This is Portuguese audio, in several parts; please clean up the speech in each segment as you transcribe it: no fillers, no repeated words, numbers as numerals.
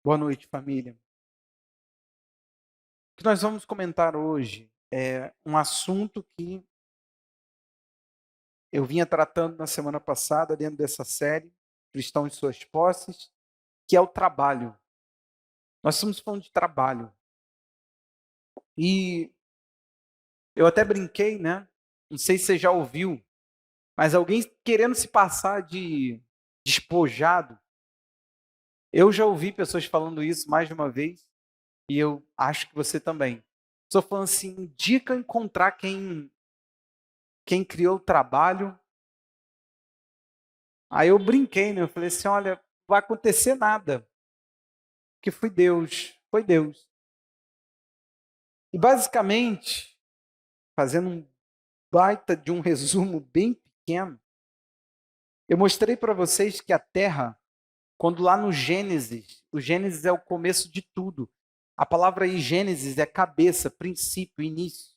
Boa noite, família. O que nós vamos comentar hoje é um assunto que eu vinha tratando na semana passada, dentro dessa série, Cristão em Suas Posses, que é o trabalho. Nós estamos falando de trabalho. E eu até brinquei, né? Não sei se você já ouviu, mas alguém querendo se passar de despojado. Eu já ouvi pessoas falando isso mais de uma vez, e eu acho que você também. Estou falando assim, indica encontrar quem criou o trabalho. Aí eu brinquei, né? Eu falei assim, olha, não vai acontecer nada, que foi Deus, foi Deus. E basicamente, fazendo um baita de um resumo bem pequeno, eu mostrei para vocês que a Terra, quando lá no Gênesis, o Gênesis é o começo de tudo. A palavra aí Gênesis é cabeça, princípio, início.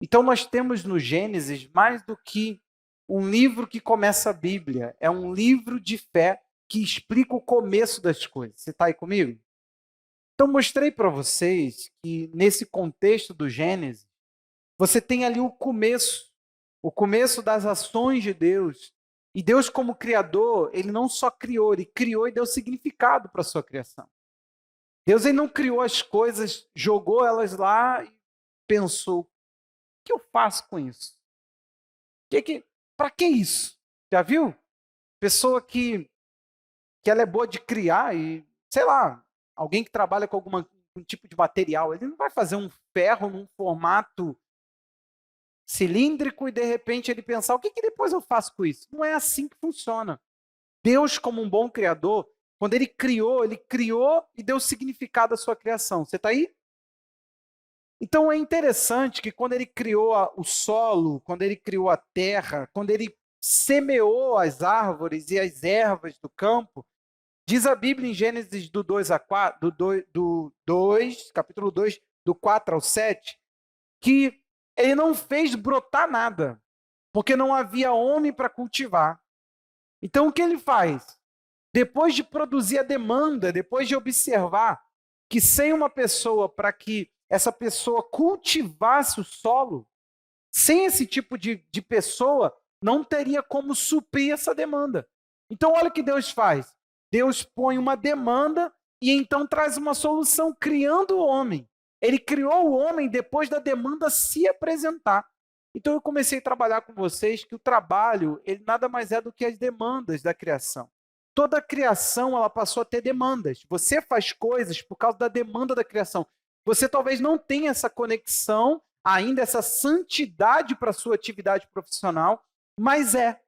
Então nós temos no Gênesis mais do que um livro que começa a Bíblia, é um livro de fé que explica o começo das coisas. Você está aí comigo? Então, mostrei para vocês que nesse contexto do Gênesis, você tem ali o começo das ações de Deus. E Deus, como Criador, ele não só criou, ele criou e deu significado para a sua criação. Deus ele não criou as coisas, jogou elas lá e pensou: o que eu faço com isso? Para que isso? Já viu? Pessoa que ela é boa de criar e, sei lá, alguém que trabalha com algum tipo de material, ele não vai fazer um ferro num formato cilíndrico e de repente ele pensar, o que depois eu faço com isso? Não é assim que funciona. Deus, como um bom criador, quando ele criou e deu significado à sua criação. Você está aí? Então é interessante que quando ele criou o solo, quando ele criou a terra, quando ele semeou as árvores e as ervas do campo, diz a Bíblia em Gênesis do 2 a 4, do 2, capítulo 2, do 4 ao 7, que ele não fez brotar nada, porque não havia homem para cultivar. Então o que ele faz? Depois de produzir a demanda, depois de observar que sem uma pessoa para que essa pessoa cultivasse o solo, sem esse tipo de pessoa, não teria como suprir essa demanda. Então, olha o que Deus faz. Deus põe uma demanda e então traz uma solução, criando o homem. Ele criou o homem depois da demanda se apresentar. Então, eu comecei a trabalhar com vocês que o trabalho, ele nada mais é do que as demandas da criação. Toda a criação, ela passou a ter demandas. Você faz coisas por causa da demanda da criação. Você talvez não tenha essa conexão ainda essa santidade para a sua atividade profissional, mas é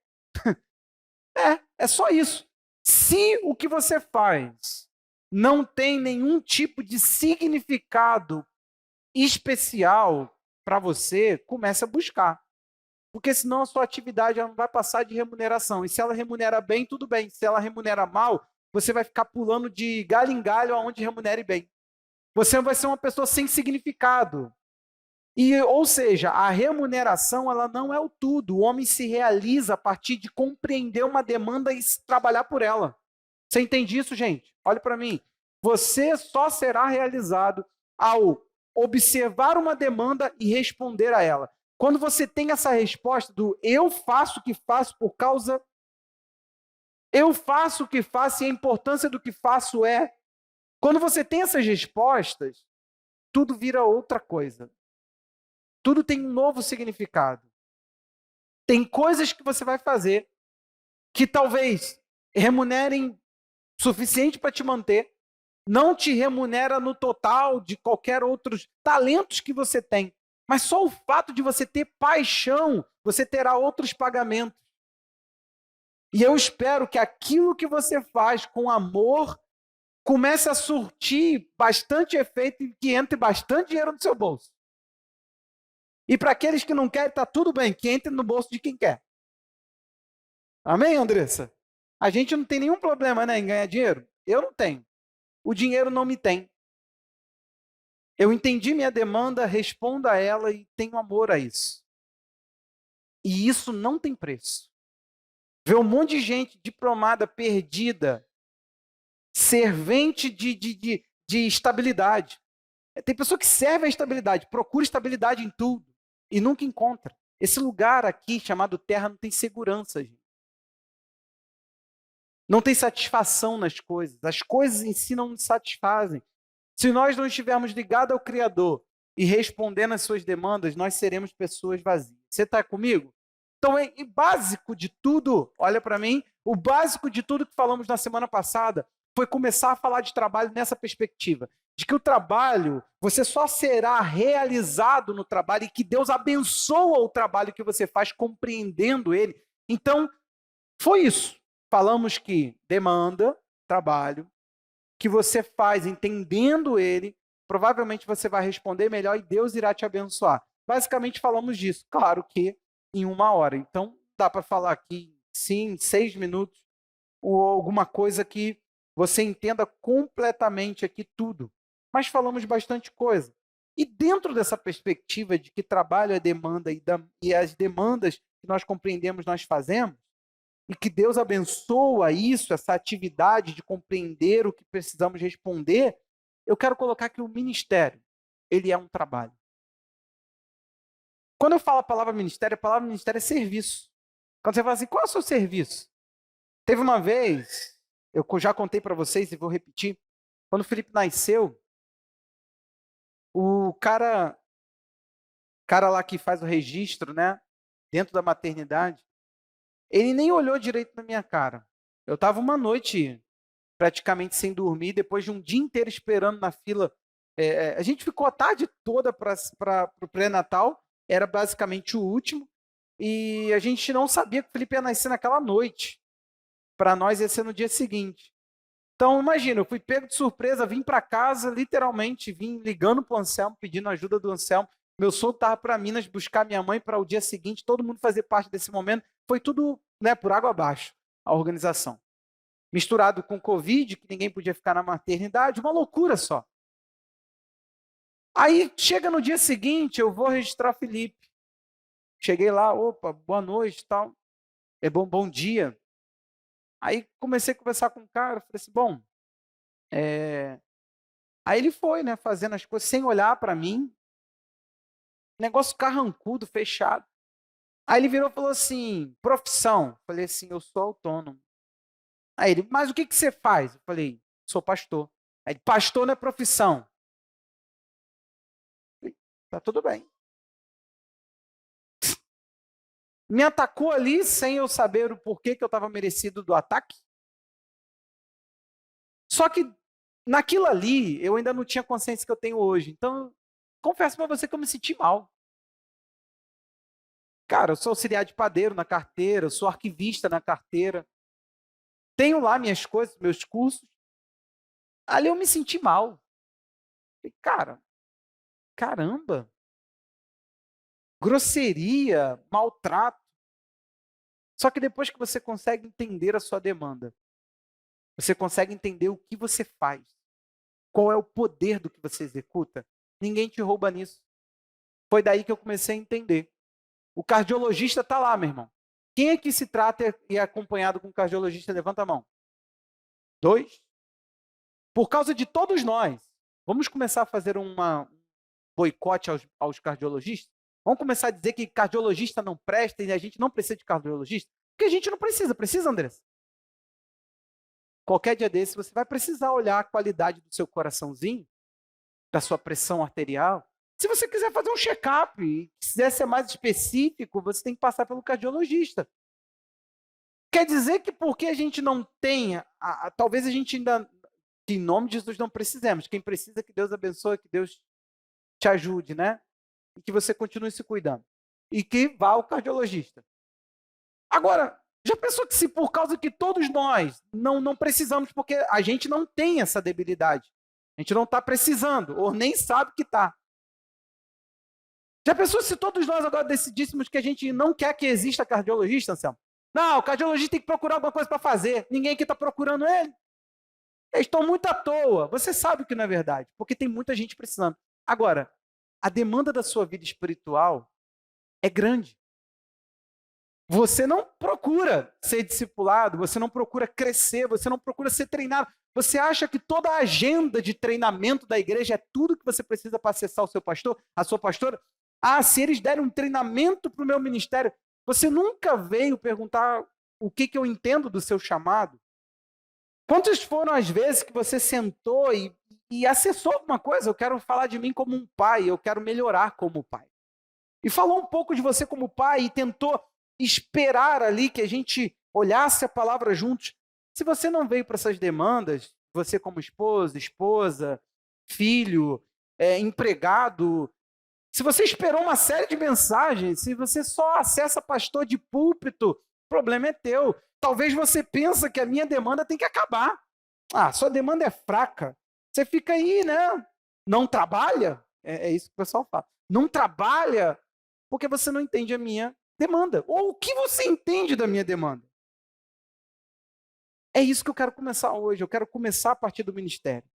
só isso. Se o que você faz não tem nenhum tipo de significado especial para você, comece a buscar. Porque senão a sua atividade não vai passar de remuneração. E se ela remunera bem, tudo bem. Se ela remunera mal, você vai ficar pulando de galho em galho aonde remunere bem. Você vai ser uma pessoa sem significado. E, ou seja, a remuneração ela não é o tudo. O homem se realiza a partir de compreender uma demanda e trabalhar por ela. Você entende isso, gente? Olhe para mim. Você só será realizado ao observar uma demanda e responder a ela. Quando você tem essa resposta do eu faço o que faço por causa, eu faço o que faço e a importância do que faço é. Quando você tem essas respostas, tudo vira outra coisa. Tudo tem um novo significado. Tem coisas que você vai fazer que talvez remunerem suficiente para te manter, não te remunera no total de qualquer outros talentos que você tem. Mas só o fato de você ter paixão, você terá outros pagamentos. E eu espero que aquilo que você faz com amor comece a surtir bastante efeito e que entre bastante dinheiro no seu bolso. E para aqueles que não querem, está tudo bem, que entre no bolso de quem quer. Amém, Andressa? A gente não tem nenhum problema, né, em ganhar dinheiro. Eu não tenho. O dinheiro não me tem. Eu entendi minha demanda, respondo a ela e tenho amor a isso. E isso não tem preço. Ver um monte de gente diplomada, perdida, servente de estabilidade. Tem pessoa que serve a estabilidade, procura estabilidade em tudo e nunca encontra. Esse lugar aqui, chamado terra, não tem segurança, gente. Não tem satisfação nas coisas. As coisas em si não nos satisfazem. Se nós não estivermos ligados ao Criador e respondendo às suas demandas, nós seremos pessoas vazias. Você está comigo? Então, é básico de tudo, olha para mim, o básico de tudo que falamos na semana passada foi começar a falar de trabalho nessa perspectiva, de que o trabalho, você só será realizado no trabalho e que Deus abençoa o trabalho que você faz compreendendo ele. Então, foi isso. Falamos que demanda, trabalho, que você faz entendendo ele, provavelmente você vai responder melhor e Deus irá te abençoar. Basicamente falamos disso. Claro que em 1 hora. Então, dá para falar aqui, sim, 6 minutos, ou alguma coisa que você entenda completamente aqui tudo. Mas falamos bastante coisa. E dentro dessa perspectiva de que trabalho é demanda e as demandas que nós compreendemos, nós fazemos, e que Deus abençoa isso, essa atividade de compreender o que precisamos responder, eu quero colocar que o ministério, ele é um trabalho. Quando eu falo a palavra ministério é serviço. Quando você fala assim, qual é o seu serviço? Teve uma vez, eu já contei para vocês e vou repetir, quando o Felipe nasceu, o cara lá que faz o registro, né, dentro da maternidade, ele nem olhou direito na minha cara. Eu estava uma noite praticamente sem dormir, depois de um dia inteiro esperando na fila. A gente ficou a tarde toda para o pré-natal, era basicamente o último, e a gente não sabia que o Felipe ia nascer naquela noite. Para nós ia ser no dia seguinte. Então, imagina, eu fui pego de surpresa, vim para casa, literalmente, vim ligando para o Anselmo, pedindo ajuda do Anselmo. Meu sogro estava para Minas buscar minha mãe para o dia seguinte, todo mundo fazer parte desse momento. Foi tudo, né, por água abaixo, a organização. Misturado com Covid, que ninguém podia ficar na maternidade, uma loucura só. Aí, chega no dia seguinte, eu vou registrar Felipe. Cheguei lá, opa, boa noite, tal. Bom dia. Aí comecei a conversar com o cara, falei assim, bom, aí ele foi, né, fazendo as coisas sem olhar para mim, negócio carrancudo, fechado. Aí ele virou e falou assim, profissão. Falei assim, eu sou autônomo. Aí ele, mas o que você faz? Eu falei, sou pastor. Aí ele, pastor não é profissão. Eu falei, tá tudo bem. Me atacou ali sem eu saber o porquê que eu estava merecido do ataque. Só que naquilo ali, eu ainda não tinha consciência que eu tenho hoje. Então, confesso para você que eu me senti mal. Cara, eu sou auxiliar de padeiro na carteira, eu sou arquivista na carteira. Tenho lá minhas coisas, meus cursos. Ali eu me senti mal. Falei, cara, caramba. Grosseria, maltrato. Só que depois que você consegue entender a sua demanda, você consegue entender o que você faz, qual é o poder do que você executa, ninguém te rouba nisso. Foi daí que eu comecei a entender. O cardiologista está lá, meu irmão. Quem é que se trata e é acompanhado com o cardiologista? Levanta a mão. 2. Por causa de todos nós, vamos começar a fazer um boicote aos cardiologistas? Vamos começar a dizer que cardiologista não presta e a gente não precisa de cardiologista? Porque a gente não precisa. Precisa, Andressa? Qualquer dia desse, você vai precisar olhar a qualidade do seu coraçãozinho, da sua pressão arterial. Se você quiser fazer um check-up e quiser ser mais específico, você tem que passar pelo cardiologista. Quer dizer que porque a gente não tenha, talvez a gente ainda, em nome de Jesus, não precisemos. Quem precisa, que Deus abençoe, que Deus te ajude, né? E que você continue se cuidando. E que vá ao cardiologista. Agora, já pensou que se por causa que todos nós não precisamos, porque a gente não tem essa debilidade, a gente não está precisando, ou nem sabe que está. Já pensou se todos nós agora decidíssemos que a gente não quer que exista cardiologista, Anselmo? Não, o cardiologista tem que procurar alguma coisa para fazer. Ninguém aqui está procurando ele. Eles estão muito à toa. Você sabe que não é verdade, porque tem muita gente precisando. Agora, a demanda da sua vida espiritual é grande. Você não procura ser discipulado, você não procura crescer, você não procura ser treinado. Você acha que toda a agenda de treinamento da igreja é tudo que você precisa para acessar o seu pastor, a sua pastora? Ah, se eles derem um treinamento para o meu ministério, você nunca veio perguntar o que eu entendo do seu chamado? Quantas foram as vezes que você sentou e acessou alguma coisa? Eu quero falar de mim como um pai, eu quero melhorar como pai. E falou um pouco de você como pai e tentou esperar ali que a gente olhasse a palavra juntos. Se você não veio para essas demandas, você como esposa, filho, empregado, se você esperou uma série de mensagens, se você só acessa pastor de púlpito, o problema é teu. Talvez você pense que a minha demanda tem que acabar. Ah, sua demanda é fraca. Você fica aí, né? Não trabalha? É isso que o pessoal fala. Não trabalha porque você não entende a minha demanda. Ou o que você entende da minha demanda? É isso que eu quero começar hoje. Eu quero começar a partir do ministério.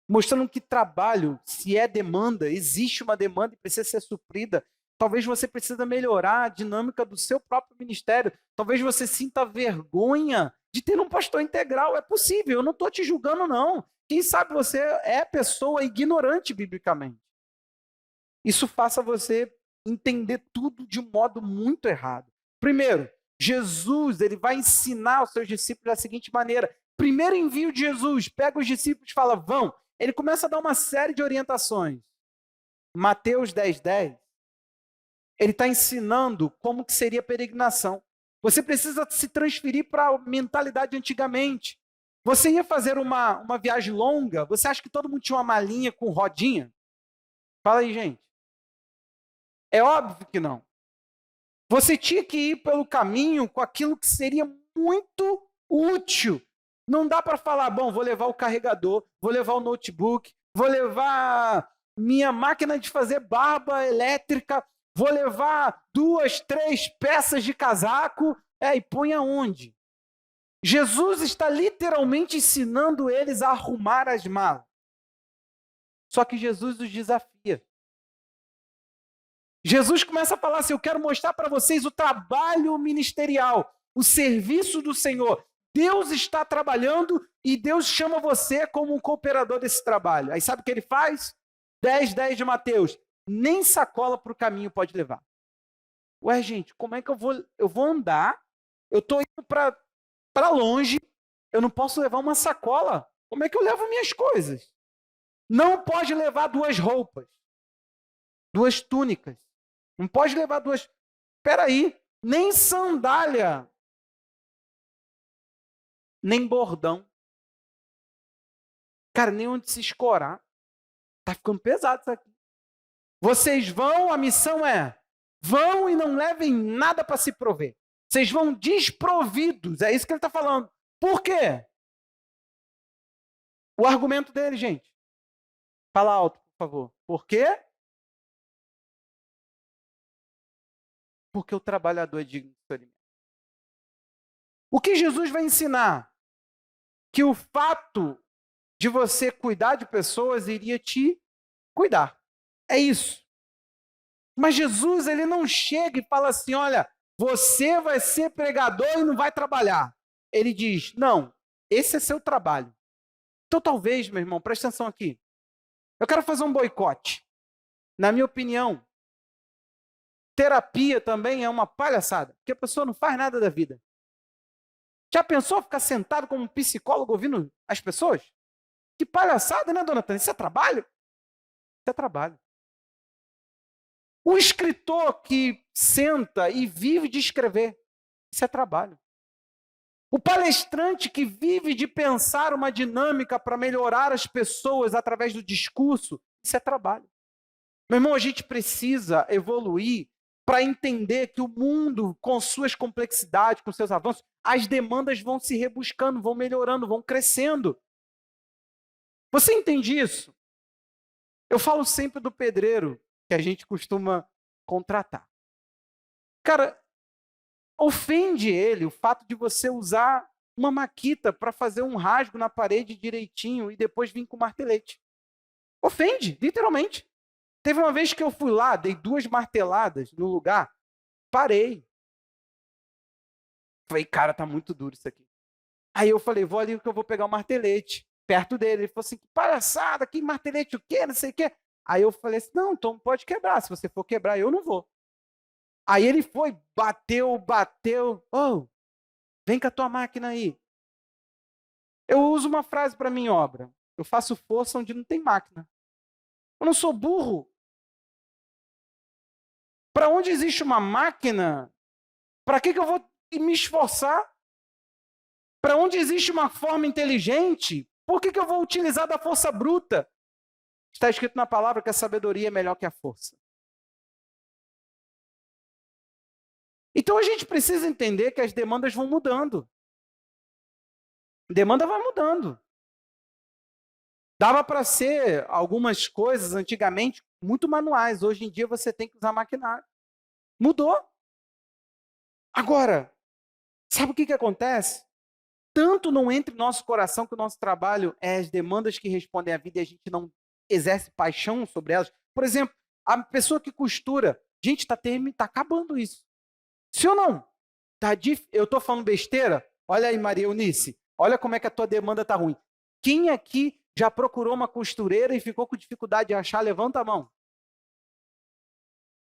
Mostrando que trabalho, se é demanda, existe uma demanda e precisa ser suprida. Talvez você precise melhorar a dinâmica do seu próprio ministério. Talvez você sinta vergonha de ter um pastor integral. É possível, eu não estou te julgando, não. Quem sabe você é pessoa ignorante biblicamente. Isso faça você entender tudo de um modo muito errado. Primeiro, Jesus ele vai ensinar aos seus discípulos da seguinte maneira. Primeiro envio de Jesus, pega os discípulos e fala, vão. Ele começa a dar uma série de orientações. Mateus 10:10, ele está ensinando como que seria a peregrinação. Você precisa se transferir para a mentalidade de antigamente. Você ia fazer uma viagem longa, você acha que todo mundo tinha uma malinha com rodinha? Fala aí, gente. É óbvio que não. Você tinha que ir pelo caminho com aquilo que seria muito útil. Não dá para falar, bom, vou levar o carregador, vou levar o notebook, vou levar minha máquina de fazer barba elétrica, vou levar 2, 3 peças de casaco, e põe aonde? Jesus está literalmente ensinando eles a arrumar as malas. Só que Jesus os desafia. Jesus começa a falar assim, eu quero mostrar para vocês o trabalho ministerial, o serviço do Senhor. Deus está trabalhando e Deus chama você como um cooperador desse trabalho. Aí sabe o que ele faz? 10:10 de Mateus. Nem sacola para o caminho pode levar. Ué, gente, como é que eu vou andar? Eu estou indo para longe, eu não posso levar uma sacola. Como é que eu levo minhas coisas? Não pode levar 2 roupas, 2 túnicas. Não pode levar 2. Espera aí, nem sandália, nem bordão. Cara, nem onde se escorar. Tá ficando pesado isso aqui. Vocês vão, a missão é, vão e não levem nada para se prover. Vocês vão desprovidos, é isso que ele está falando. Por quê? O argumento dele, gente. Fala alto, por favor. Por quê? Porque o trabalhador é digno do seu alimento. O que Jesus vai ensinar? Que o fato de você cuidar de pessoas iria te cuidar. É isso. Mas Jesus, ele não chega e fala assim, olha, você vai ser pregador e não vai trabalhar. Ele diz, não, esse é seu trabalho. Então talvez, meu irmão, preste atenção aqui. Eu quero fazer um boicote. Na minha opinião, terapia também é uma palhaçada, porque a pessoa não faz nada da vida. Já pensou ficar sentado como um psicólogo ouvindo as pessoas? Que palhaçada, né, dona Tânia? Isso é trabalho? Isso é trabalho. O escritor que senta e vive de escrever, isso é trabalho. O palestrante que vive de pensar uma dinâmica para melhorar as pessoas através do discurso, isso é trabalho. Meu irmão, a gente precisa evoluir para entender que o mundo, com suas complexidades, com seus avanços, as demandas vão se rebuscando, vão melhorando, vão crescendo. Você entende isso? Eu falo sempre do pedreiro que a gente costuma contratar. Cara, ofende ele o fato de você usar uma maquita para fazer um rasgo na parede direitinho e depois vir com martelete. Ofende, literalmente. Teve uma vez que eu fui lá, dei 2 marteladas no lugar, parei. Falei, cara, tá muito duro isso aqui. Aí eu falei, vou ali que eu vou pegar o martelete, perto dele. Ele falou assim, que palhaçada, que martelete o quê, não sei o quê. Aí eu falei assim, não, então pode quebrar, se você for quebrar, eu não vou. Aí ele foi, bateu, oh, vem com a tua máquina aí. Eu uso uma frase para minha obra, eu faço força onde não tem máquina. Eu não sou burro. Para onde existe uma máquina, para que eu vou me esforçar? Para onde existe uma forma inteligente, por que eu vou utilizar da força bruta? Está escrito na palavra que a sabedoria é melhor que a força. Então a gente precisa entender que as demandas vão mudando. A demanda vai mudando. Dava para ser algumas coisas antigamente muito manuais. Hoje em dia você tem que usar maquinário. Mudou. Agora, sabe o que acontece? Tanto não entra em nosso coração que o nosso trabalho é as demandas que respondem à vida e a gente não exerce paixão sobre elas. Por exemplo, a pessoa que costura, gente, está acabando isso. Sim ou não? Eu estou falando besteira? Olha aí, Maria Eunice, olha como é que a tua demanda está ruim. Quem aqui já procurou uma costureira e ficou com dificuldade de achar? Levanta a mão.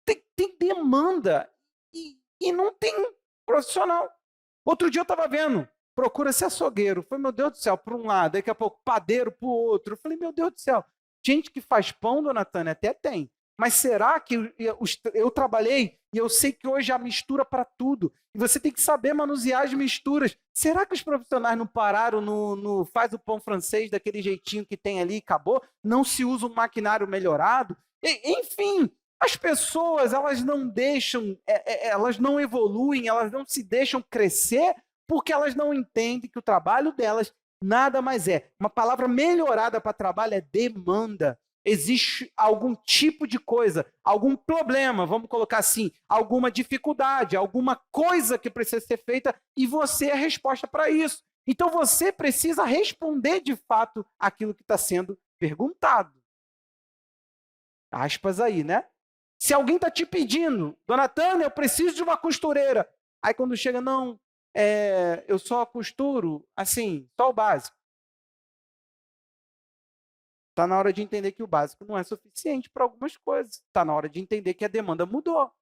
Tem demanda e não tem profissional. Outro dia eu estava vendo, procura-se açougueiro. Falei, meu Deus do céu, para um lado, daqui a pouco padeiro para o outro. Eu falei, meu Deus do céu, gente que faz pão, dona Tânia, até tem. Mas será que eu trabalhei e eu sei que hoje há mistura para tudo? E você tem que saber manusear as misturas. Será que os profissionais não pararam no faz o pão francês daquele jeitinho que tem ali e acabou? Não se usa um maquinário melhorado? Enfim, as pessoas, elas não deixam, elas não evoluem, elas não se deixam crescer porque elas não entendem que o trabalho delas nada mais é. Uma palavra melhorada para trabalho é demanda. Existe algum tipo de coisa, algum problema, vamos colocar assim, alguma dificuldade, alguma coisa que precisa ser feita e você é a resposta para isso. Então você precisa responder de fato aquilo que está sendo perguntado. Aspas aí, né? Se alguém está te pedindo, dona Tânia, eu preciso de uma costureira. Aí quando chega, não, eu só costuro, assim, só o básico. Está na hora de entender que o básico não é suficiente para algumas coisas. Está na hora de entender que a demanda mudou.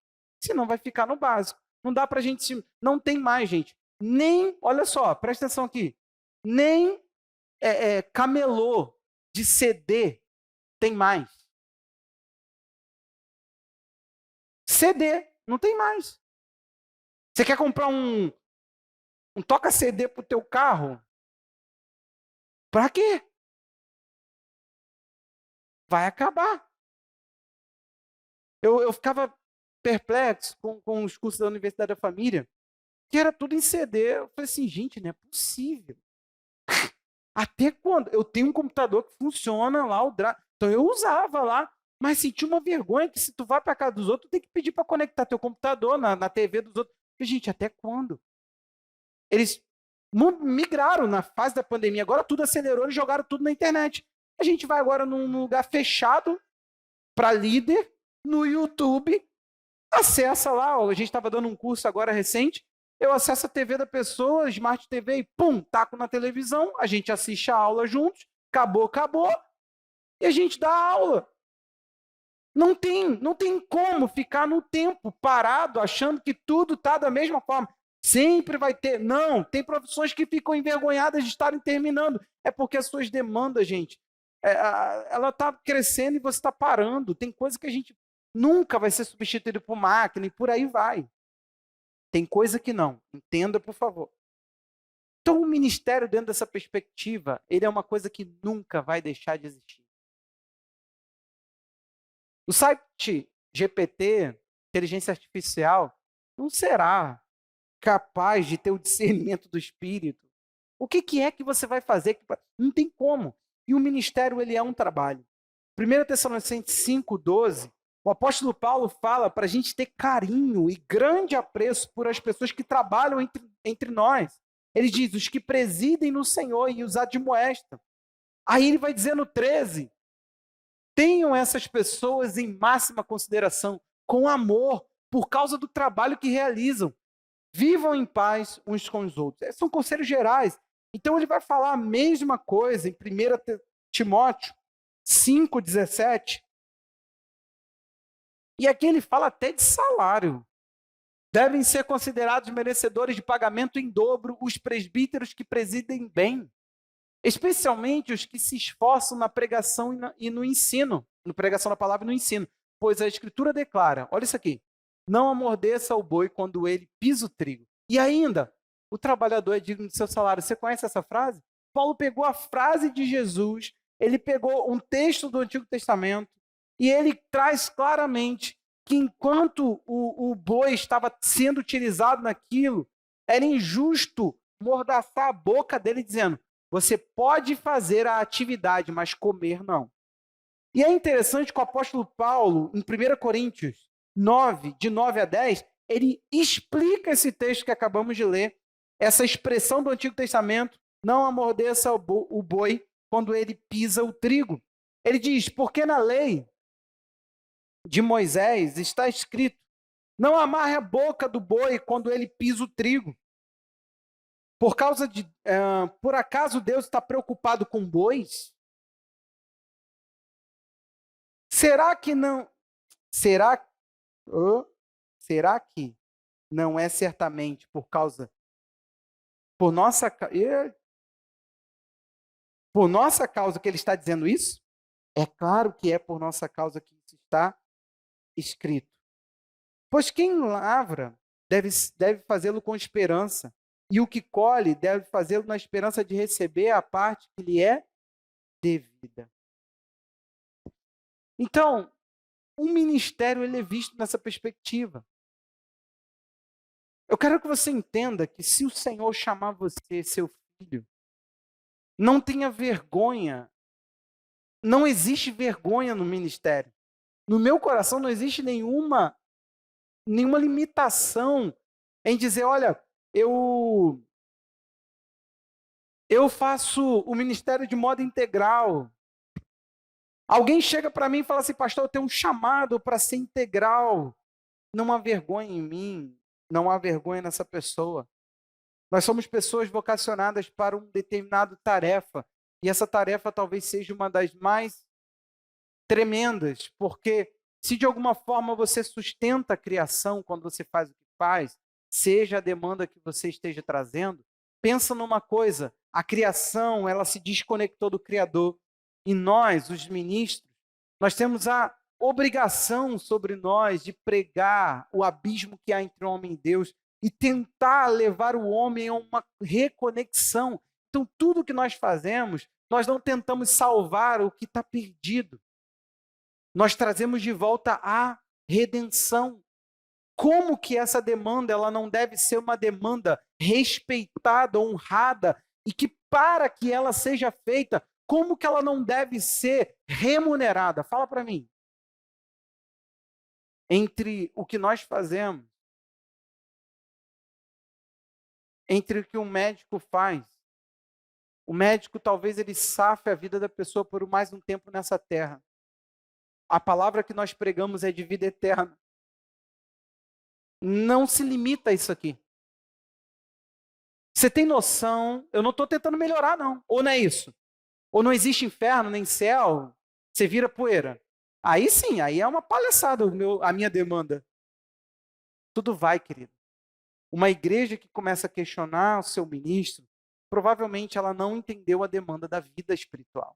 Senão vai ficar no básico. Não dá para a gente... Não tem mais, gente. Nem... Olha só, presta atenção aqui. Nem camelô de CD tem mais. CD, não tem mais. Você quer comprar um toca-CD para o teu carro? Para quê? Vai acabar. Eu ficava perplexo com os cursos da Universidade da Família, que era tudo em CD. Eu falei assim, gente, não é possível. Até quando? Eu tenho um computador que funciona lá, então eu usava lá, mas senti uma vergonha que se tu vai para casa dos outros, tu tem que pedir para conectar teu computador na TV dos outros. Eu falei, gente, até quando? Eles migraram na fase da pandemia, agora tudo acelerou e jogaram tudo na internet. A gente vai agora num lugar fechado para líder, no YouTube, acessa lá, a gente estava dando um curso agora recente, eu acesso a TV da pessoa, Smart TV, e pum, taco na televisão, a gente assiste a aula juntos, acabou, e a gente dá aula. Não tem como ficar no tempo parado achando que tudo está da mesma forma. Sempre vai ter. Não, tem profissões que ficam envergonhadas de estarem terminando. É porque as suas demandas, gente, ela está crescendo e você está parando. Tem coisa que a gente nunca vai ser substituído por máquina e por aí vai. Tem coisa que não. Entenda, por favor. Então, o ministério, dentro dessa perspectiva, ele é uma coisa que nunca vai deixar de existir. O site GPT, inteligência artificial, não será capaz de ter o discernimento do espírito. O que é que você vai fazer? Não tem como. E o ministério, ele é um trabalho. 1 Tessalonicenses 5:12, o apóstolo Paulo fala para a gente ter carinho e grande apreço por as pessoas que trabalham entre nós. Ele diz, os que presidem no Senhor e os admoestam. Aí ele vai dizer no 13, tenham essas pessoas em máxima consideração, com amor, por causa do trabalho que realizam. Vivam em paz uns com os outros. Esses são conselhos gerais. Então ele vai falar a mesma coisa em 1 Timóteo 5,17. E aqui ele fala até de salário. Devem ser considerados merecedores de pagamento em dobro os presbíteros que presidem bem, especialmente os que se esforçam na pregação e no ensino, na pregação da palavra e no ensino, pois a Escritura declara, olha isso aqui, não amordeça o boi quando ele pisa o trigo. E ainda, o trabalhador é digno de seu salário. Você conhece essa frase? Paulo pegou a frase de Jesus, ele pegou um texto do Antigo Testamento e ele traz claramente que enquanto o boi estava sendo utilizado naquilo, era injusto mordaçar a boca dele dizendo, você pode fazer a atividade, mas comer não. E é interessante que o apóstolo Paulo, em 1 Coríntios 9, de 9 a 10, ele explica esse texto que acabamos de ler, essa expressão do Antigo Testamento, não amordeça o boi quando ele pisa o trigo. Ele diz, porque na lei de Moisés está escrito, não amarre a boca do boi quando ele pisa o trigo. Por acaso Deus está preocupado com bois? Será que não é certamente por nossa causa que ele está dizendo isso? É claro que é por nossa causa que isso está escrito. Pois quem lavra deve fazê-lo com esperança, e o que colhe deve fazê-lo na esperança de receber a parte que lhe é devida. Então, um ministério ele é visto nessa perspectiva. Eu quero que você entenda que se o Senhor chamar você, seu filho, não tenha vergonha. Não existe vergonha no ministério. No meu coração não existe nenhuma limitação em dizer, olha, eu faço o ministério de modo integral. Alguém chega para mim e fala assim, pastor, eu tenho um chamado para ser integral. Não há vergonha em mim, não há vergonha nessa pessoa. Nós somos pessoas vocacionadas para uma determinada tarefa. E essa tarefa talvez seja uma das mais tremendas, porque se de alguma forma você sustenta a criação quando você faz o que faz, seja a demanda que você esteja trazendo, pensa numa coisa, a criação ela se desconectou do Criador. E nós, os ministros, nós temos a obrigação sobre nós de pregar o abismo que há entre o homem e Deus e tentar levar o homem a uma reconexão. Então, tudo que nós fazemos, nós não tentamos salvar o que está perdido. Nós trazemos de volta a redenção. Como que essa demanda ela não deve ser uma demanda respeitada, honrada, e que para que ela seja feita, como que ela não deve ser remunerada? Fala para mim. Entre o que nós fazemos, entre o que um médico faz, o médico talvez ele safe a vida da pessoa por mais um tempo nessa terra. A palavra que nós pregamos é de vida eterna. Não se limita a isso aqui. Você tem noção? Eu não estou tentando melhorar, não. Ou não é isso? Ou não existe inferno, nem céu? Você vira poeira. Aí sim, aí é uma palhaçada a minha demanda. Tudo vai, querido. Uma igreja que começa a questionar o seu ministro, provavelmente ela não entendeu a demanda da vida espiritual.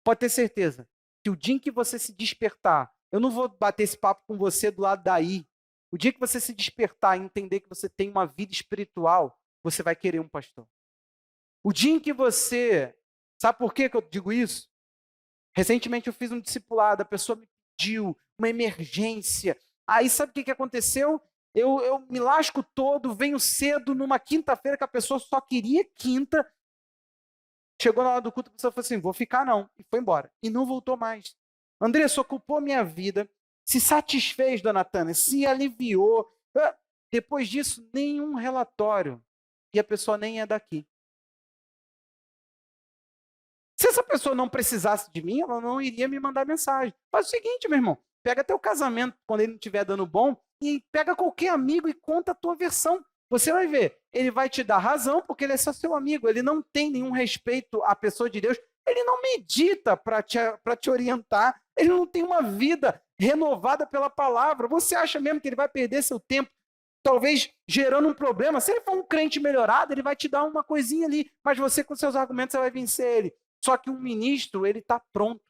Pode ter certeza que o dia em que você se despertar, eu não vou bater esse papo com você do lado daí. O dia que você se despertar e entender que você tem uma vida espiritual, você vai querer um pastor. O dia em que você... Sabe por que eu digo isso? Recentemente eu fiz um discipulado, a pessoa me pediu uma emergência. Aí sabe o que aconteceu? Eu me lasco todo, venho cedo numa quinta-feira que a pessoa só queria quinta. Chegou na hora do culto, a pessoa falou assim, vou ficar não. E foi embora. E não voltou mais. Andressa, ocupou minha vida, se satisfez, dona Tânia, se aliviou. Depois disso, nenhum relatório. E a pessoa nem é daqui. Se essa pessoa não precisasse de mim, ela não iria me mandar mensagem. Faz o seguinte, meu irmão, pega teu casamento, quando ele não estiver dando bom, e pega qualquer amigo e conta a tua versão. você vai ver, ele vai te dar razão porque ele é só seu amigo, ele não tem nenhum respeito à pessoa de Deus, ele não medita para te orientar, ele não tem uma vida renovada pela palavra. Você acha mesmo que ele vai perder seu tempo, talvez gerando um problema? Se ele for um crente melhorado, ele vai te dar uma coisinha ali, mas você com seus argumentos você vai vencer ele. Só que um ministro, ele está pronto.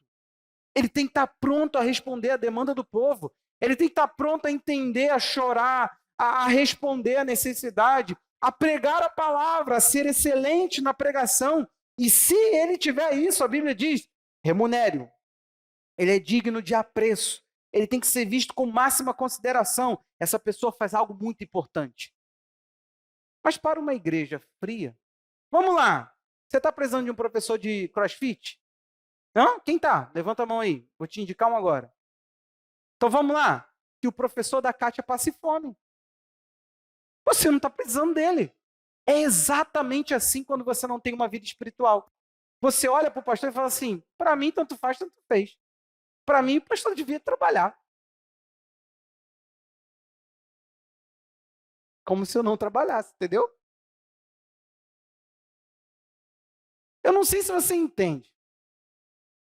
Ele tem que estar pronto a responder a demanda do povo. Ele tem que estar pronto a entender, a chorar, a responder a necessidade, a pregar a palavra, a ser excelente na pregação. E se ele tiver isso, a Bíblia diz, remunere-o. Ele é digno de apreço. Ele tem que ser visto com máxima consideração. Essa pessoa faz algo muito importante. Mas para uma igreja fria, vamos lá. Você está precisando de um professor de CrossFit? Não? Quem está? Levanta a mão aí. Vou te indicar um agora. Então vamos lá. Que o professor da Kátia passe fome. Você não está precisando dele. É exatamente assim quando você não tem uma vida espiritual. Você olha para o pastor e fala assim, para mim tanto faz, tanto fez. Para mim o pastor devia trabalhar. Como se eu não trabalhasse, entendeu? Eu não sei se você entende.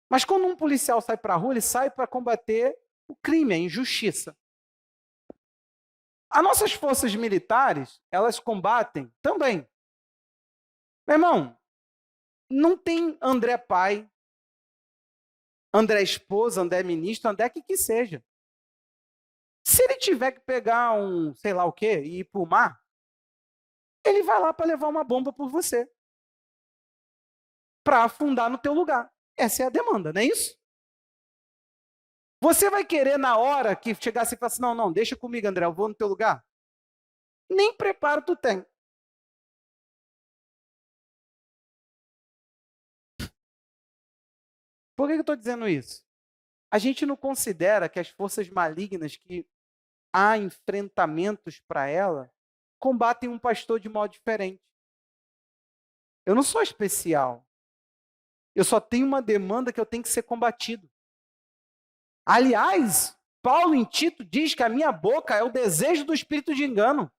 Mas quando um policial sai para a rua, ele sai para combater o crime, a injustiça. As nossas forças militares, elas combatem também. Meu irmão, não tem André pai, André esposa, André ministro, André que seja. Se ele tiver que pegar um, sei lá o quê, e ir para o mar, ele vai lá para levar uma bomba por você. Para afundar no teu lugar. Essa é a demanda, não é isso? Você vai querer, na hora que chegasse e falar assim, não, deixa comigo, André, eu vou no teu lugar? Nem preparo tu tem. Por que eu estou dizendo isso? A gente não considera que as forças malignas, que há enfrentamentos para ela, combatem um pastor de modo diferente. Eu não sou especial. Eu só tenho uma demanda que eu tenho que ser combatido. Aliás, Paulo em Tito diz que a minha boca é o desejo do espírito de engano.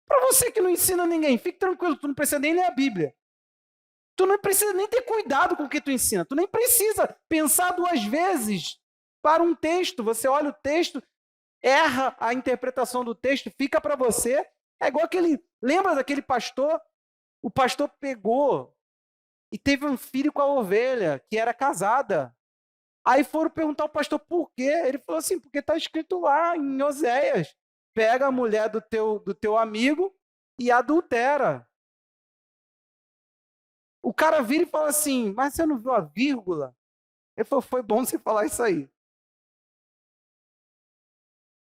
Para você que não ensina ninguém, fique tranquilo, tu não precisa nem ler a Bíblia. Tu não precisa nem ter cuidado com o que tu ensina. Tu nem precisa pensar duas vezes para um texto. Você olha o texto, erra a interpretação do texto, fica para você. É igual aquele... Lembra daquele pastor? O pastor pegou e teve um filho com a ovelha, que era casada. Aí foram perguntar ao pastor por quê. Ele falou assim, porque está escrito lá em Oséias. Pega a mulher do teu amigo e adultera. O cara vira e fala assim, mas você não viu a vírgula? Ele falou, foi bom você falar isso aí.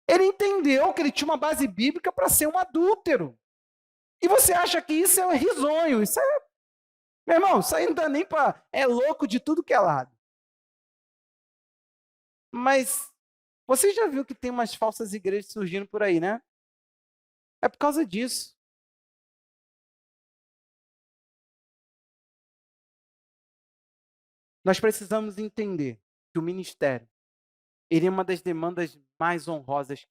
Ele entendeu que ele tinha uma base bíblica para ser um adúltero. E você acha que isso é risonho? Isso é... Meu irmão, isso aí não dá nem para... É louco de tudo que é lado. Mas você já viu que tem umas falsas igrejas surgindo por aí, né? É por causa disso. Nós precisamos entender que o ministério, ele é uma das demandas mais honrosas,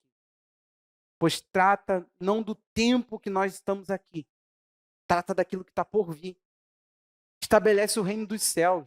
pois trata não do tempo que nós estamos aqui, trata daquilo que está por vir. Estabelece o reino dos céus,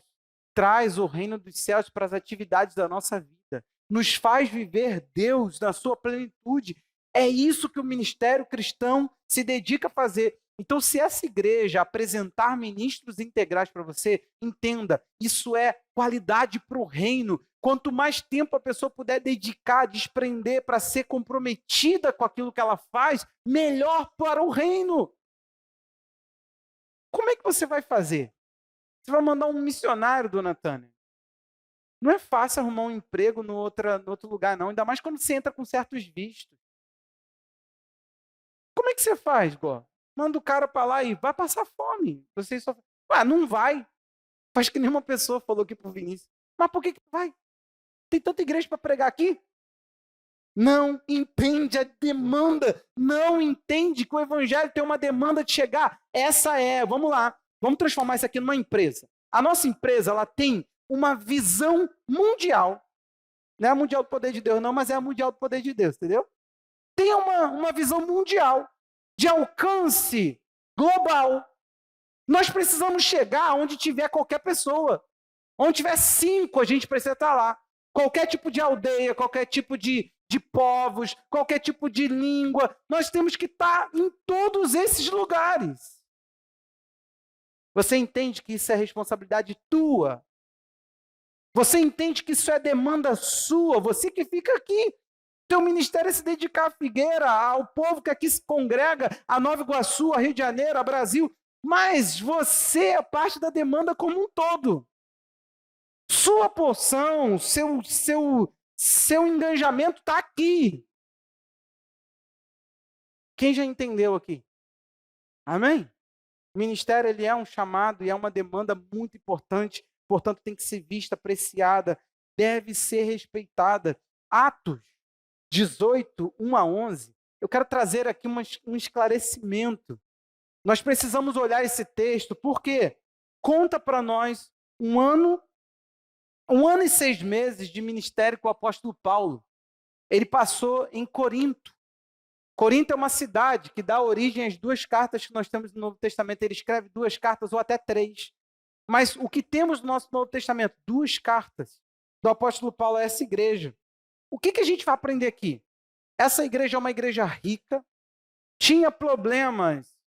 traz o reino dos céus para as atividades da nossa vida, nos faz viver Deus na sua plenitude. É isso que o ministério cristão se dedica a fazer. Então, se essa igreja apresentar ministros integrais para você, entenda, isso é qualidade para o reino. Quanto mais tempo a pessoa puder dedicar, desprender para ser comprometida com aquilo que ela faz, melhor para o reino. Como é que você vai fazer? Você vai mandar um missionário, dona Tânia? Não é fácil arrumar um emprego no outro lugar, não. Ainda mais quando você entra com certos vistos. Como é que você faz, Gó? Manda o cara para lá e vai passar fome. Você só... não vai. Faz que nenhuma pessoa falou aqui para o Vinícius. Mas por que vai? Tem tanta igreja para pregar aqui? Não entende a demanda. Não entende que o evangelho tem uma demanda de chegar. Essa é, vamos lá. Vamos transformar isso aqui numa empresa. A nossa empresa, ela tem uma visão mundial. Não é a mundial do poder de Deus, não, mas é a mundial do poder de Deus, entendeu? tenha uma visão mundial, de alcance global. Nós precisamos chegar onde tiver qualquer pessoa. Onde tiver 5, a gente precisa estar lá. Qualquer tipo de aldeia, qualquer tipo de povos, qualquer tipo de língua, nós temos que estar em todos esses lugares. Você entende que isso é responsabilidade tua? Você entende que isso é demanda sua? Você que fica aqui. Teu ministério é se dedicar à Figueira, ao povo que aqui se congrega, a Nova Iguaçu, a Rio de Janeiro, a Brasil. Mas você é parte da demanda como um todo. Sua porção, seu engajamento está aqui. Quem já entendeu aqui? Amém? O ministério ele é um chamado e é uma demanda muito importante, portanto tem que ser vista, apreciada, deve ser respeitada. Atos 18, 1 a 11, eu quero trazer aqui um esclarecimento. Nós precisamos olhar esse texto, porque conta para nós um ano e 6 meses de ministério com o apóstolo Paulo. Ele passou em Corinto. Corinto é uma cidade que dá origem às 2 cartas que nós temos no Novo Testamento. Ele escreve 2 cartas ou até 3. Mas o que temos no nosso Novo Testamento? 2 cartas do apóstolo Paulo a essa igreja. O que a gente vai aprender aqui? Essa igreja é uma igreja rica, tinha problemas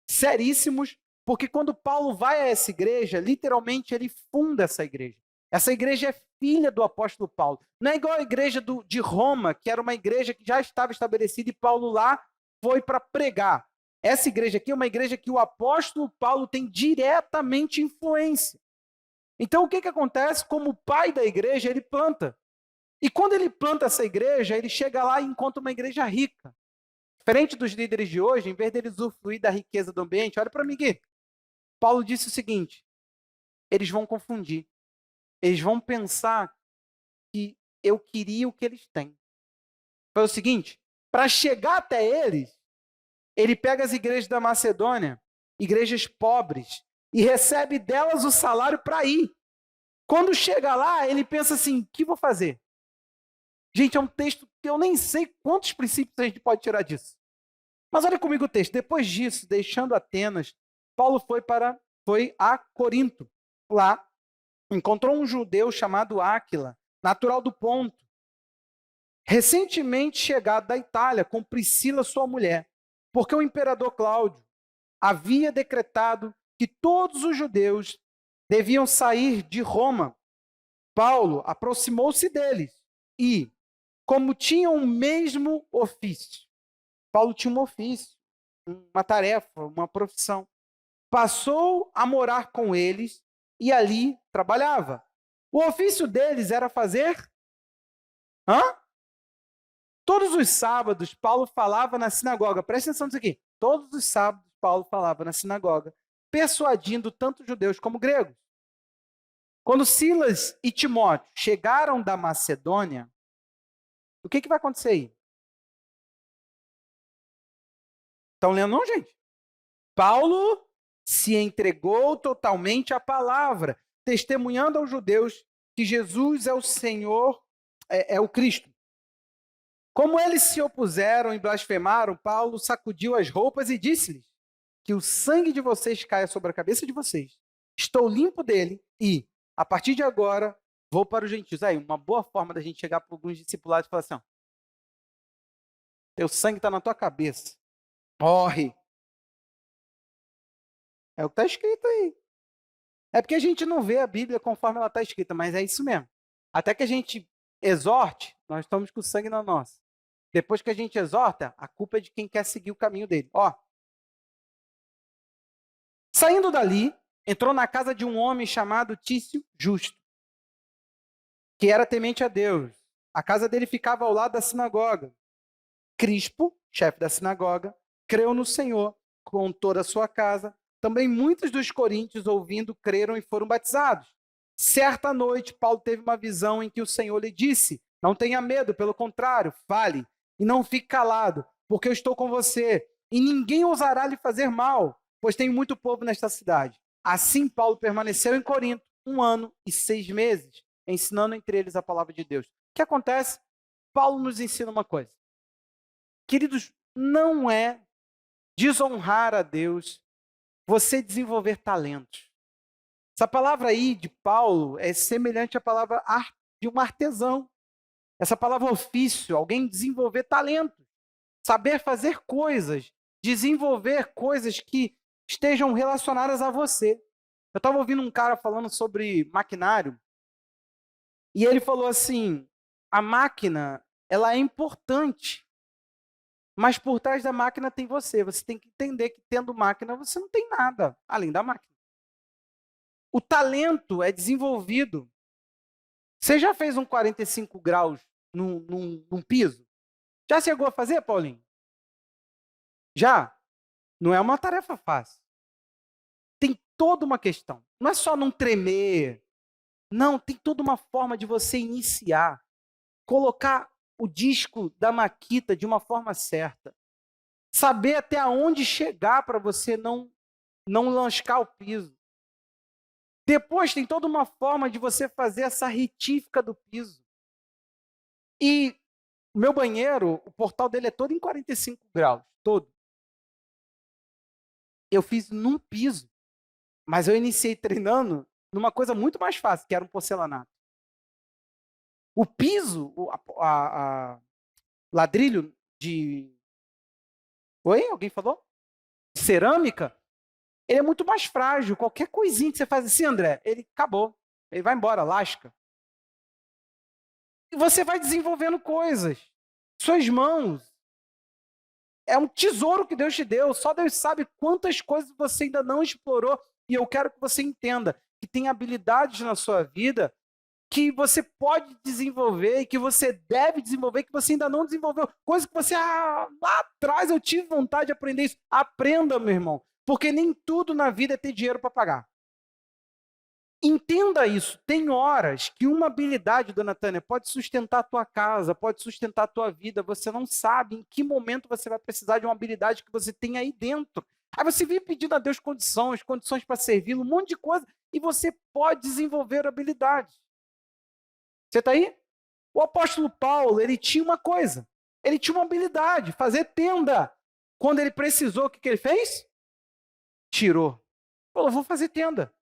seríssimos, porque quando Paulo vai a essa igreja, literalmente ele funda essa igreja. Essa igreja é filha do apóstolo Paulo. Não é igual a igreja de Roma, que era uma igreja que já estava estabelecida e Paulo lá foi para pregar. Essa igreja aqui é uma igreja que o apóstolo Paulo tem diretamente influência. Então o que acontece? Como pai da igreja, ele planta. E quando ele planta essa igreja, ele chega lá e encontra uma igreja rica. Diferente dos líderes de hoje, em vez deles usufruir da riqueza do ambiente, olha para mim aqui. Paulo disse o seguinte: eles vão confundir. Eles vão pensar que eu queria o que eles têm. Foi o seguinte: para chegar até eles, ele pega as igrejas da Macedônia, igrejas pobres, e recebe delas o salário para ir. Quando chega lá, ele pensa assim: o que vou fazer? Gente, é um texto que eu nem sei quantos princípios a gente pode tirar disso. Mas olha comigo o texto. Depois disso, deixando Atenas, Paulo foi a Corinto. Lá, encontrou um judeu chamado Áquila, natural do Ponto, recentemente chegado da Itália, com Priscila, sua mulher, porque o imperador Cláudio havia decretado que todos os judeus deviam sair de Roma. Paulo aproximou-se deles e, como tinham o mesmo ofício, Paulo tinha um ofício, uma tarefa, uma profissão, passou a morar com eles e ali trabalhava. O ofício deles era fazer... Todos os sábados, Paulo falava na sinagoga. Presta atenção nisso aqui. Todos os sábados, Paulo falava na sinagoga, persuadindo tanto judeus como gregos. Quando Silas e Timóteo chegaram da Macedônia, o que vai acontecer aí? Estão lendo não, gente? Paulo se entregou totalmente à palavra, testemunhando aos judeus que Jesus é o Senhor, é o Cristo. Como eles se opuseram e blasfemaram, Paulo sacudiu as roupas e disse-lhes: que o sangue de vocês caia sobre a cabeça de vocês. Estou limpo dele e, a partir de agora, vou para os gentios. Aí, uma boa forma da gente chegar para alguns discipulados e falar assim: teu sangue está na tua cabeça. Morre. É o que está escrito aí. É porque a gente não vê a Bíblia conforme ela está escrita, mas é isso mesmo. Até que a gente exorte, nós estamos com o sangue na nossa. Depois que a gente exorta, a culpa é de quem quer seguir o caminho dele. Saindo dali, entrou na casa de um homem chamado Tício Justo, que era temente a Deus. A casa dele ficava ao lado da sinagoga. Crispo, chefe da sinagoga, creu no Senhor com toda a sua casa. Também muitos dos coríntios, ouvindo, creram e foram batizados. Certa noite, Paulo teve uma visão em que o Senhor lhe disse: não tenha medo, pelo contrário, fale e não fique calado, porque eu estou com você, e ninguém ousará lhe fazer mal, pois tem muito povo nesta cidade. Assim, Paulo permaneceu em Corinto 1 ano e 6 meses, ensinando entre eles a palavra de Deus. O que acontece? Paulo nos ensina uma coisa. Queridos, não é desonrar a Deus você desenvolver talentos. Essa palavra aí de Paulo é semelhante à palavra de um artesão. Essa palavra ofício, alguém desenvolver talento, saber fazer coisas, desenvolver coisas que estejam relacionadas a você. Eu estava ouvindo um cara falando sobre maquinário e ele falou assim: a máquina, ela é importante, mas por trás da máquina tem você. Você tem que entender que tendo máquina você não tem nada além da máquina. O talento é desenvolvido. Você já fez um 45 graus num piso? Já chegou a fazer, Paulinho? Já? Não é uma tarefa fácil. Tem toda uma questão. Não é só não tremer. Não, tem toda uma forma de você iniciar. Colocar o disco da maquita de uma forma certa. Saber até onde chegar para você não lascar o piso. Depois tem toda uma forma de você fazer essa retífica do piso. E o meu banheiro, o portal dele é todo em 45 graus, todo. Eu fiz num piso, mas eu iniciei treinando numa coisa muito mais fácil, que era um porcelanato. O piso, ladrilho de... Oi? Alguém falou? Cerâmica, ele é muito mais frágil. Qualquer coisinha que você faz assim, André, ele acabou. Ele vai embora, lasca. E você vai desenvolvendo coisas. Suas mãos. É um tesouro que Deus te deu. Só Deus sabe quantas coisas você ainda não explorou. E eu quero que você entenda que tem habilidades na sua vida que você pode desenvolver e que você deve desenvolver, que você ainda não desenvolveu. Coisa que você, lá atrás eu tive vontade de aprender isso. Aprenda, meu irmão. Porque nem tudo na vida é ter dinheiro para pagar. Entenda isso. Tem horas que uma habilidade, dona Tânia, pode sustentar a tua casa, pode sustentar a tua vida. Você não sabe em que momento você vai precisar de uma habilidade que você tem aí dentro. Aí você vem pedindo a Deus condições para servi-lo, um monte de coisa, e você pode desenvolver habilidades. Você está aí? O apóstolo Paulo, ele tinha uma coisa. Ele tinha uma habilidade, fazer tenda. Quando ele precisou, o que ele fez? Tirou. Falou, vou fazer tenda.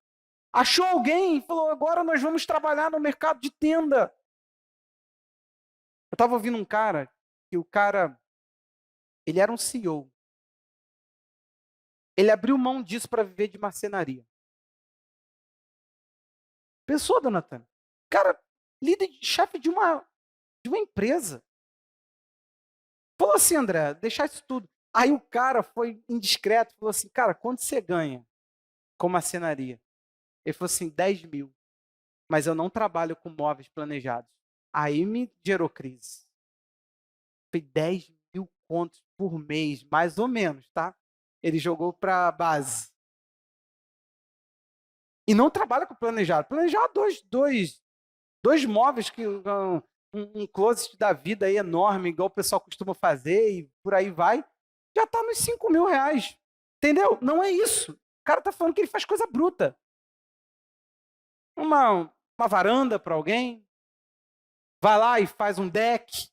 Achou alguém e falou, agora nós vamos trabalhar no mercado de tenda. Eu estava ouvindo um cara, que o cara, ele era um CEO. Ele abriu mão disso para viver de marcenaria. Pensou, dona Tânia? Cara, líder, chefe de uma empresa. Falou assim, André, deixar isso tudo. Aí o cara foi indiscreto, falou assim, cara, quanto você ganha com marcenaria? Ele falou assim, 10 mil. Mas eu não trabalho com móveis planejados. Aí me gerou crise. Foi 10 mil contos por mês, mais ou menos, tá? Ele jogou para a base. E não trabalha com planejado. Planejado, dois móveis, que um closet da vida aí enorme, igual o pessoal costuma fazer, e por aí vai, já está nos 5 mil reais. Entendeu? Não é isso. O cara está falando que ele faz coisa bruta. Uma varanda para alguém, vai lá e faz um deck,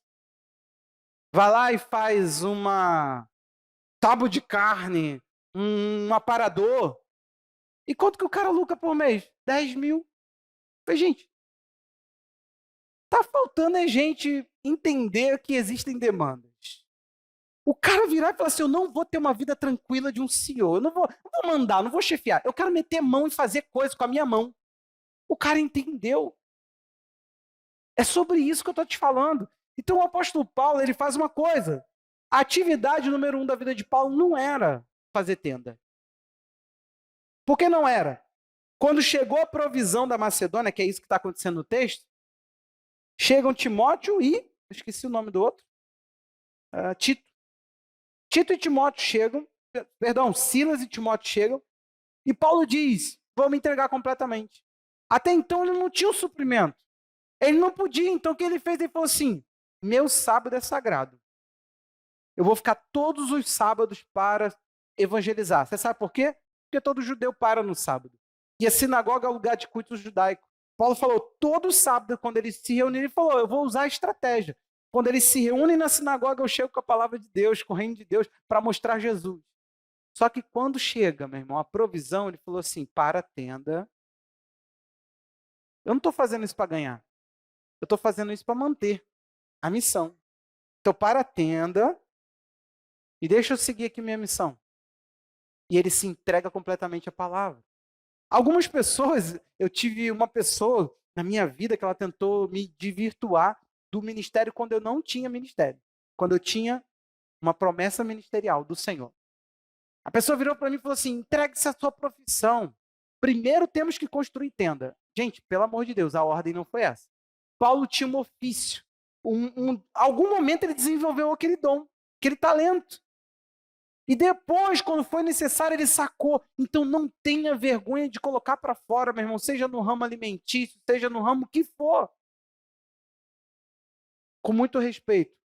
vai lá e faz uma tábua de carne, um aparador. E quanto que o cara lucra por mês? 10 mil. Falei, gente, tá faltando a gente entender que existem demandas. O cara virar e falar assim, eu não vou ter uma vida tranquila de um CEO, eu não vou mandar, não vou chefiar, eu quero meter mão e fazer coisas com a minha mão. O cara entendeu. É sobre isso que eu estou te falando. Então o apóstolo Paulo, ele faz uma coisa. A atividade número 1 da vida de Paulo não era fazer tenda. Por que não era? Quando chegou a provisão da Macedônia, que é isso que está acontecendo no texto, chegam Timóteo e, esqueci o nome do outro, Tito. Tito e Timóteo chegam, perdão, Silas e Timóteo chegam, e Paulo diz, vamos entregar completamente. Até então ele não tinha o suprimento. Ele não podia, então o que ele fez? Ele falou assim, meu sábado é sagrado. Eu vou ficar todos os sábados para evangelizar. Você sabe por quê? Porque todo judeu para no sábado. E a sinagoga é o lugar de culto judaico. Paulo falou, todo sábado, quando ele se reuniu, ele falou, eu vou usar a estratégia. Quando eles se reúnem na sinagoga, eu chego com a palavra de Deus, com o reino de Deus, para mostrar Jesus. Só que quando chega, meu irmão, a provisão, ele falou assim, para a tenda. Eu não estou fazendo isso para ganhar. Eu estou fazendo isso para manter a missão. Então, para a tenda e deixa eu seguir aqui minha missão. E ele se entrega completamente à palavra. Algumas pessoas, eu tive uma pessoa na minha vida que ela tentou me desvirtuar do ministério quando eu não tinha ministério. Quando eu tinha uma promessa ministerial do Senhor. A pessoa virou para mim e falou assim, entregue-se à sua profissão. Primeiro temos que construir tenda. Gente, pelo amor de Deus, a ordem não foi essa. Paulo tinha um ofício. Algum momento ele desenvolveu aquele dom, aquele talento. E depois, quando foi necessário, ele sacou. Então não tenha vergonha de colocar para fora, meu irmão, seja no ramo alimentício, seja no ramo que for. Com muito respeito.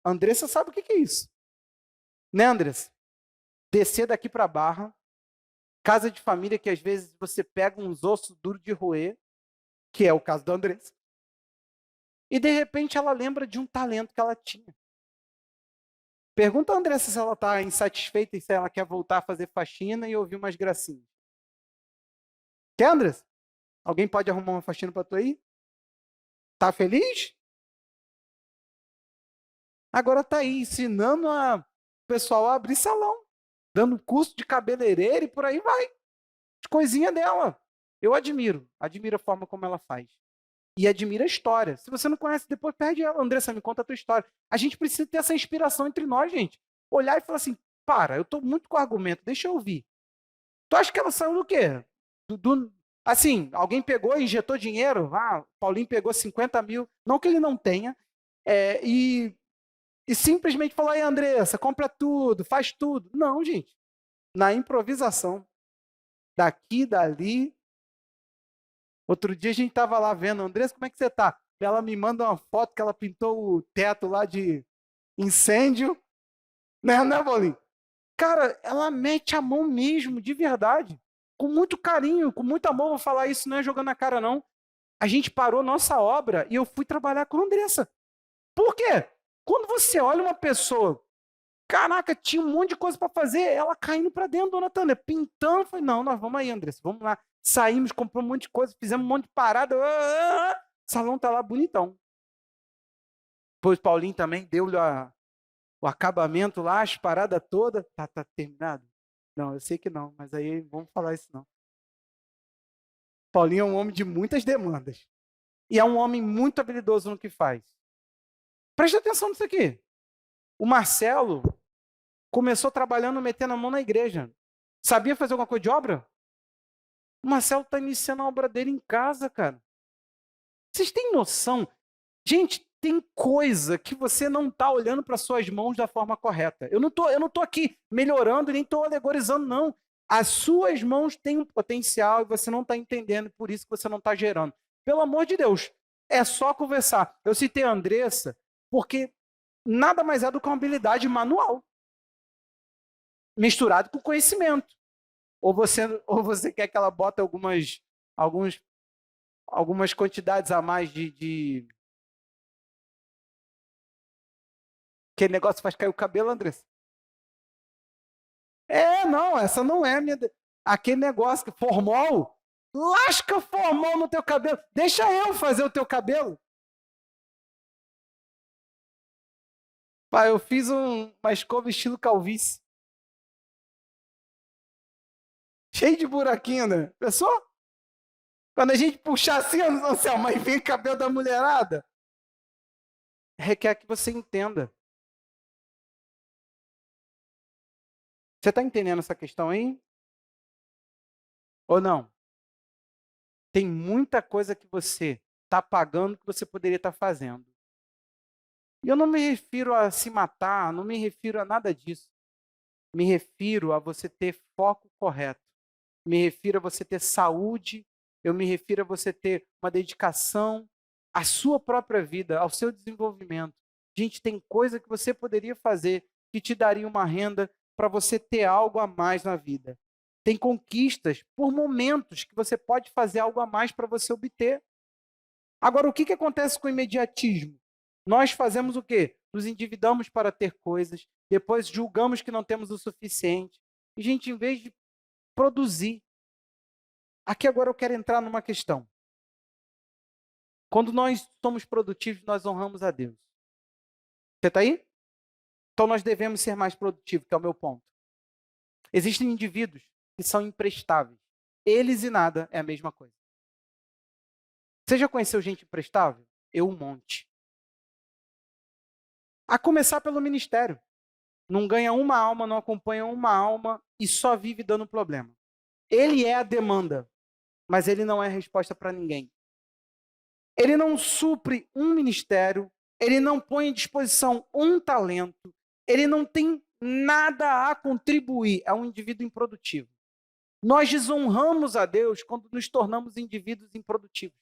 Andressa sabe o que é isso. Né, Andressa? Descer daqui para a Barra, casa de família que às vezes você pega uns ossos duros de roer, que é o caso da Andressa. E de repente ela lembra de um talento que ela tinha. Pergunta a Andressa se ela está insatisfeita e se ela quer voltar a fazer faxina e ouvir umas gracinhas. Quer, Andressa? Alguém pode arrumar uma faxina para tu aí? Tá feliz? Agora tá aí ensinando o pessoal a abrir salão, dando curso de cabeleireiro e por aí vai. As coisinhas dela. Eu admiro a forma como ela faz. E admira a história. Se você não conhece, depois perde ela. Andressa, me conta a tua história. A gente precisa ter essa inspiração entre nós, gente. Olhar e falar assim, para, eu estou muito com argumento, deixa eu ouvir. Tu acha que ela saiu do quê? Assim, alguém pegou e injetou dinheiro? Paulinho pegou 50 mil, não que ele não tenha, e simplesmente falou, aí, Andressa, compra tudo, faz tudo. Não, gente. Na improvisação. Daqui, dali. Outro dia a gente estava lá vendo, Andressa, como é que você está? Ela me manda uma foto que ela pintou o teto lá de incêndio. Né, Paulinho? Cara, ela mete a mão mesmo, de verdade. Com muito carinho, com muito amor, vou falar isso, não é jogando na cara, não. A gente parou nossa obra e eu fui trabalhar com a Andressa. Por quê? Quando você olha uma pessoa, caraca, tinha um monte de coisa para fazer, ela caindo para dentro, dona Tânia, pintando, falei, não, nós vamos aí, Andressa, vamos lá. Saímos, compramos um monte de coisa, fizemos um monte de parada, o salão tá lá bonitão. Depois o Paulinho também deu-lhe o acabamento lá, as paradas todas. Tá terminado? Não, eu sei que não, mas aí vamos falar isso não. Paulinho é um homem de muitas demandas. E é um homem muito habilidoso no que faz. Preste atenção nisso aqui. O Marcelo começou trabalhando, metendo a mão na igreja. Sabia fazer alguma coisa de obra? O Marcelo está iniciando a obra dele em casa, cara. Vocês têm noção? Gente, tem coisa que você não está olhando para suas mãos da forma correta. Eu não tô aqui melhorando, nem estou alegorizando, não. As suas mãos têm um potencial e você não está entendendo, por isso que você não está gerando. Pelo amor de Deus, é só conversar. Eu citei a Andressa porque nada mais é do que uma habilidade manual, misturado com conhecimento. Ou você quer que ela bote algumas quantidades a mais de... Aquele negócio faz cair o cabelo, Andressa? Não, essa não é a minha... Aquele negócio que formol, lasca formol no teu cabelo. Deixa eu fazer o teu cabelo. Pai, eu fiz uma escova estilo calvície. Cheio de buraquinho, né? Pessoal, quando a gente puxar assim, Anselmo, mas vem cabelo da mulherada, requer que você entenda. Você está entendendo essa questão aí? Ou não? Tem muita coisa que você está pagando que você poderia estar fazendo. E eu não me refiro a se matar, não me refiro a nada disso. Me refiro a você ter foco correto. Me refiro a você ter saúde. Eu me refiro a você ter uma dedicação à sua própria vida, ao seu desenvolvimento. Gente, tem coisa que você poderia fazer que te daria uma renda para você ter algo a mais na vida. Tem conquistas por momentos que você pode fazer algo a mais para você obter. Agora, o que acontece com o imediatismo? Nós fazemos o quê? Nos endividamos para ter coisas, depois julgamos que não temos o suficiente. E, gente, em vez de produzir, aqui agora eu quero entrar numa questão. Quando nós somos produtivos, nós honramos a Deus. Você está aí? Então nós devemos ser mais produtivos, que é o meu ponto. Existem indivíduos que são imprestáveis. Eles e nada é a mesma coisa. Você já conheceu gente imprestável? Eu um monte. A começar pelo ministério. Não ganha uma alma, não acompanha uma alma e só vive dando problema. Ele é a demanda, mas ele não é a resposta para ninguém. Ele não supre um ministério, ele não põe à disposição um talento, ele não tem nada a contribuir, é um indivíduo improdutivo. Nós desonramos a Deus quando nos tornamos indivíduos improdutivos.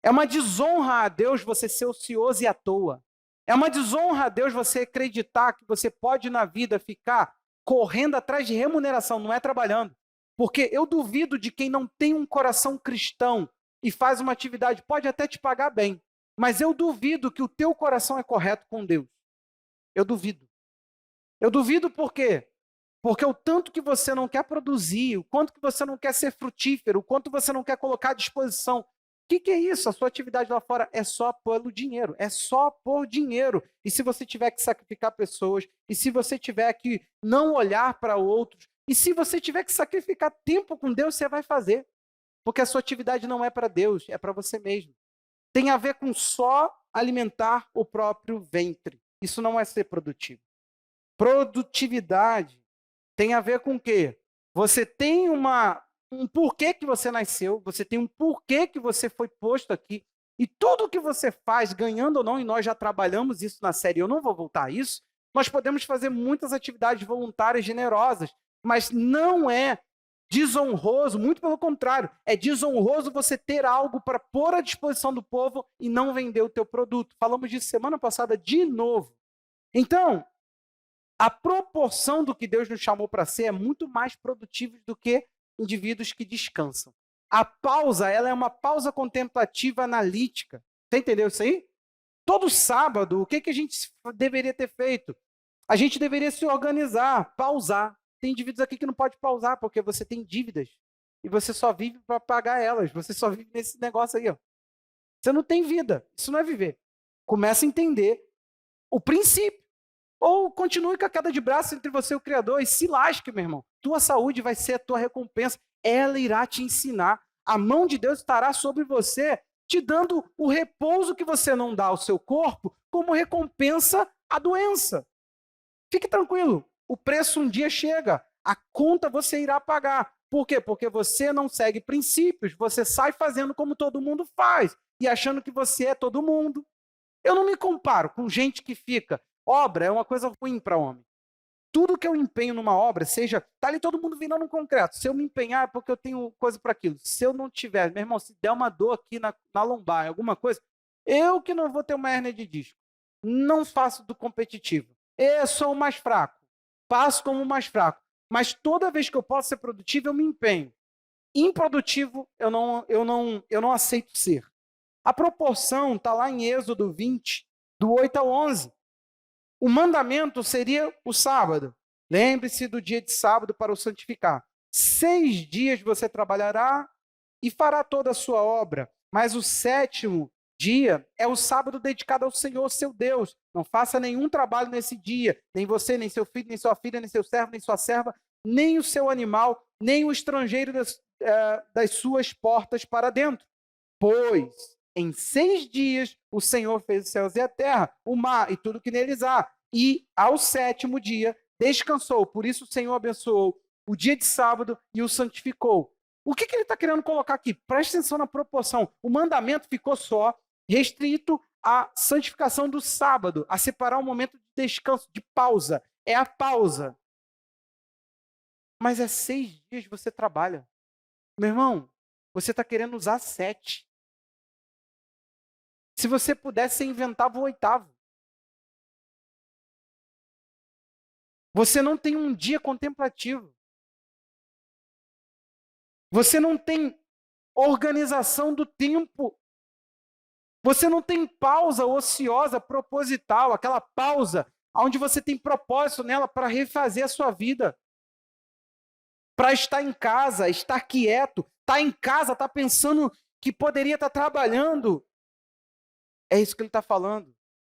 É uma desonra a Deus você ser ocioso e à toa. É uma desonra a Deus você acreditar que você pode na vida ficar correndo atrás de remuneração, não é trabalhando. Porque eu duvido de quem não tem um coração cristão e faz uma atividade, pode até te pagar bem, mas eu duvido que o teu coração é correto com Deus. Eu duvido. Eu duvido por quê? Porque o tanto que você não quer produzir, o quanto que você não quer ser frutífero, o quanto você não quer colocar à disposição. O que é isso? A sua atividade lá fora é só pelo dinheiro, é só por dinheiro. E se você tiver que sacrificar pessoas, e se você tiver que não olhar para outros, e se você tiver que sacrificar tempo com Deus, você vai fazer. Porque a sua atividade não é para Deus, é para você mesmo. Tem a ver com só alimentar o próprio ventre. Isso não é ser produtivo. Produtividade tem a ver com o quê? Você tem um porquê que você nasceu, você tem um porquê que você foi posto aqui, e tudo que você faz, ganhando ou não, e nós já trabalhamos isso na série, eu não vou voltar a isso, nós podemos fazer muitas atividades voluntárias generosas, mas não é desonroso, muito pelo contrário, é desonroso você ter algo para pôr à disposição do povo e não vender o teu produto. Falamos disso semana passada de novo. Então, a proporção do que Deus nos chamou para ser é muito mais produtiva do que indivíduos que descansam. A pausa, ela é uma pausa contemplativa analítica. Você entendeu isso aí? Todo sábado, o que a gente deveria ter feito? A gente deveria se organizar, pausar. Tem indivíduos aqui que não pode pausar porque você tem dívidas e você só vive para pagar elas. Você só vive nesse negócio aí, ó. Você não tem vida. Isso não é viver. Começa a entender o princípio. Ou continue com a queda de braço entre você e o Criador e se lasque, meu irmão. Tua saúde vai ser a tua recompensa. Ela irá te ensinar. A mão de Deus estará sobre você, te dando o repouso que você não dá ao seu corpo como recompensa à doença. Fique tranquilo. O preço um dia chega. A conta você irá pagar. Por quê? Porque você não segue princípios. Você sai fazendo como todo mundo faz e achando que você é todo mundo. Eu não me comparo com gente que fica... Obra é uma coisa ruim para homem. Tudo que eu empenho numa obra, seja, tá ali todo mundo virando um concreto. Se eu me empenhar é porque eu tenho coisa para aquilo. Se eu não tiver, meu irmão, se der uma dor aqui na lombar, alguma coisa, eu que não vou ter uma hérnia de disco. Não faço do competitivo. Eu sou o mais fraco. Passo como o mais fraco. Mas toda vez que eu posso ser produtivo, eu me empenho. Improdutivo, eu não aceito ser. A proporção está lá em Êxodo 20, do 8 ao 11. O mandamento seria o sábado. Lembre-se do dia de sábado para o santificar. 6 dias você trabalhará e fará toda a sua obra, mas o 7º dia é o sábado dedicado ao Senhor, seu Deus. Não faça nenhum trabalho nesse dia, nem você, nem seu filho, nem sua filha, nem seu servo, nem sua serva, nem o seu animal, nem o estrangeiro das suas portas para dentro. Pois em 6 dias o Senhor fez os céus e a terra, o mar e tudo que neles há. E ao 7º dia descansou. Por isso o Senhor abençoou o dia de sábado e o santificou. O que ele está querendo colocar aqui? Preste atenção na proporção. O mandamento ficou só restrito à santificação do sábado, a separar um momento de descanso, de pausa. É a pausa. Mas é 6 dias que você trabalha. Meu irmão, você está querendo usar 7. Se você pudesse, você inventava o 8º. Você não tem um dia contemplativo. Você não tem organização do tempo. Você não tem pausa ociosa, proposital, aquela pausa onde você tem propósito nela para refazer a sua vida. Para estar em casa, estar quieto, estar em casa, estar pensando que poderia estar trabalhando. É isso que ele está falando.